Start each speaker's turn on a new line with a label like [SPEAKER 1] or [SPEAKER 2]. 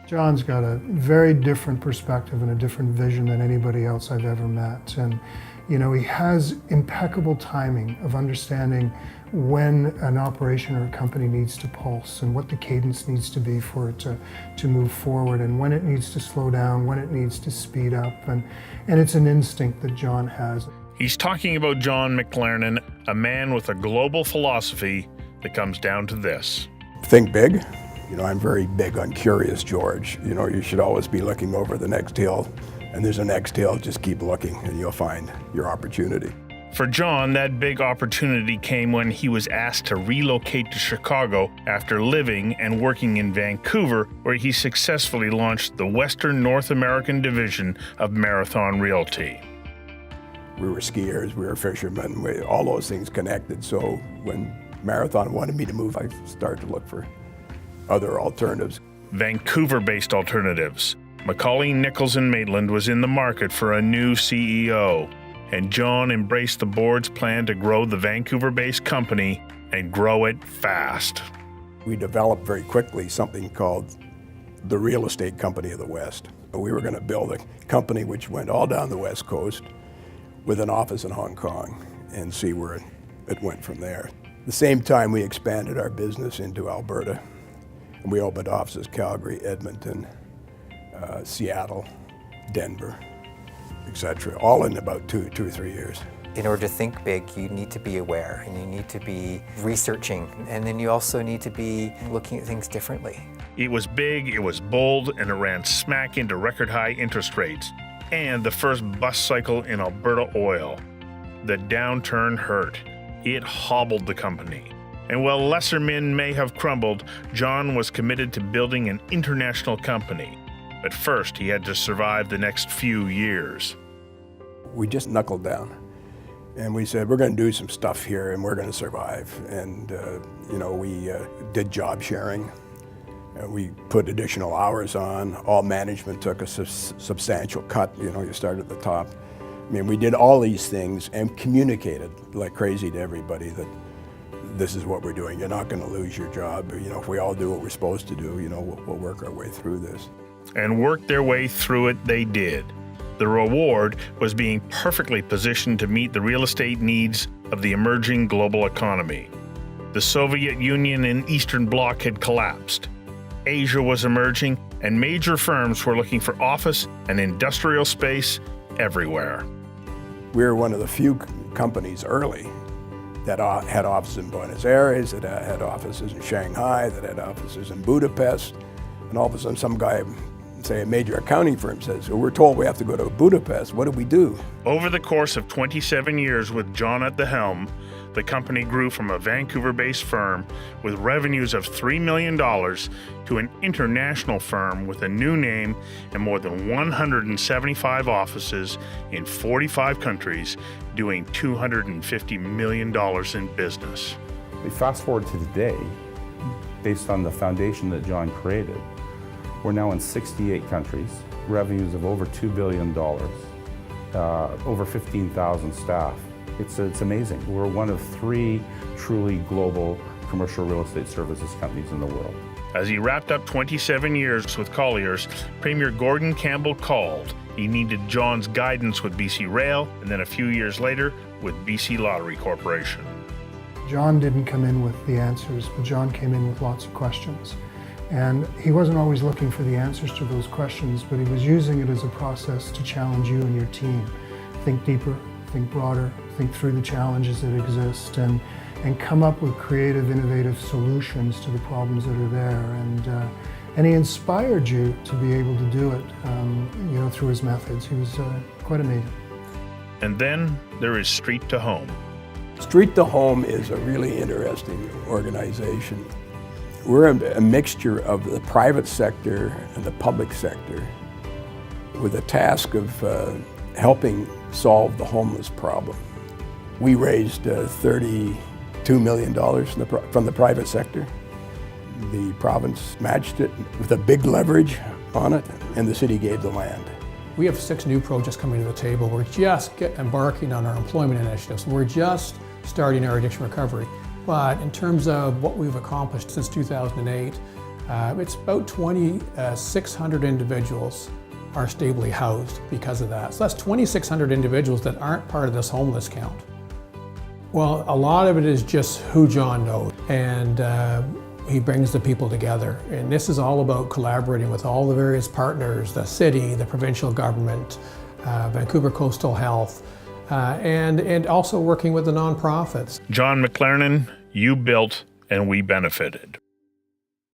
[SPEAKER 1] John's got a very different perspective and a different vision than anybody else I've ever met. And, you know, he has impeccable timing of understanding when an operation or a company needs to pulse and what the cadence needs to be for it to move forward, and when it needs to slow down, when it needs to speed up. And it's an instinct that John has.
[SPEAKER 2] He's talking about John McLernon, a man with a global philosophy that comes down to this.
[SPEAKER 3] Think big. You know, I'm very big on Curious George. You know, you should always be looking over the next hill, and there's a next hill, just keep looking and you'll find your opportunity.
[SPEAKER 2] For John, that big opportunity came when he was asked to relocate to Chicago after living and working in Vancouver, where he successfully launched the Western North American division of Marathon Realty.
[SPEAKER 3] We were skiers, we were fishermen, all those things connected. So when Marathon wanted me to move, I started to look for other alternatives.
[SPEAKER 2] Vancouver-based alternatives. Macaulay, Nichols and Maitland was in the market for a new CEO, and John embraced the board's plan to grow the Vancouver-based company and grow it fast.
[SPEAKER 3] We developed very quickly something called the Real Estate Company of the West. We were going to build a company which went all down the West Coast with an office in Hong Kong and see where it went from there. At the same time, we expanded our business into Alberta. And we opened offices Calgary, Edmonton, Seattle, Denver, etc., all in about two or 3 years.
[SPEAKER 4] In order to think big, you need to be aware and you need to be researching, and then you also need to be looking at things differently.
[SPEAKER 2] It was big, it was bold, and it ran smack into record high interest rates and the first bust cycle in Alberta oil. The downturn hurt. It hobbled the company. And while lesser men may have crumbled, John was committed to building an international company. But first, he had to survive the next few years.
[SPEAKER 3] We just knuckled down. And we said, we're going to do some stuff here and we're going to survive. And, you know, we did job sharing. We put additional hours on. All management took a substantial cut. You know, you start at the top. I mean, we did all these things and communicated like crazy to everybody that this is what we're doing. You're not going to lose your job. You know, if we all do what we're supposed to do, you know, we'll work our way through this.
[SPEAKER 2] And work their way through it they did. The reward was being perfectly positioned to meet the real estate needs of the emerging global economy. The Soviet Union and Eastern Bloc had collapsed. Asia was emerging, and major firms were looking for office and industrial space everywhere.
[SPEAKER 3] We were one of the few companies early that had offices in Buenos Aires, that had offices in Shanghai, that had offices in Budapest. And all of a sudden some guy, say a major accounting firm, says, well, we're told we have to go to Budapest. What do we do?
[SPEAKER 2] Over the course of 27 years with John at the helm, the company grew from a Vancouver-based firm with revenues of $3 million to an international firm with a new name and more than 175 offices in 45 countries, doing $250 million in business.
[SPEAKER 5] We fast forward to today, based on the foundation that John created. We're now in 68 countries, revenues of over $2 billion, over 15,000 staff. It's amazing. We're one of 3 truly global commercial real estate services companies in the world.
[SPEAKER 2] As he wrapped up 27 years with Colliers, Premier Gordon Campbell called. He needed John's guidance with BC Rail, and then a few years later with BC Lottery Corporation.
[SPEAKER 1] John didn't come in with the answers, but John came in with lots of questions. And he wasn't always looking for the answers to those questions, but he was using it as a process to challenge you and your team. Think deeper, think broader, think through the challenges that exist, and come up with creative, innovative solutions to the problems that are there. And he inspired you to be able to do it, you know, through his methods. He was quite amazing.
[SPEAKER 2] And then there is Street to Home.
[SPEAKER 3] Street to Home is a really interesting organization. We're a mixture of the private sector and the public sector with a task of helping solve the homeless problem. We raised $32 million from the private sector. The province matched it with a big leverage on it, and the city gave the land.
[SPEAKER 6] We have 6 new projects coming to the table. We're just embarking on our employment initiatives. We're just starting our addiction recovery. But in terms of what we've accomplished since 2008, It's about 2,600 individuals are stably housed because of that. So that's 2,600 individuals that aren't part of this homeless count. Well, a lot of it is just who John knows, and he brings the people together. And this is all about collaborating with all the various partners, the city, the provincial government, Vancouver Coastal Health, and also working with the nonprofits.
[SPEAKER 2] John McLernon, you built and we benefited.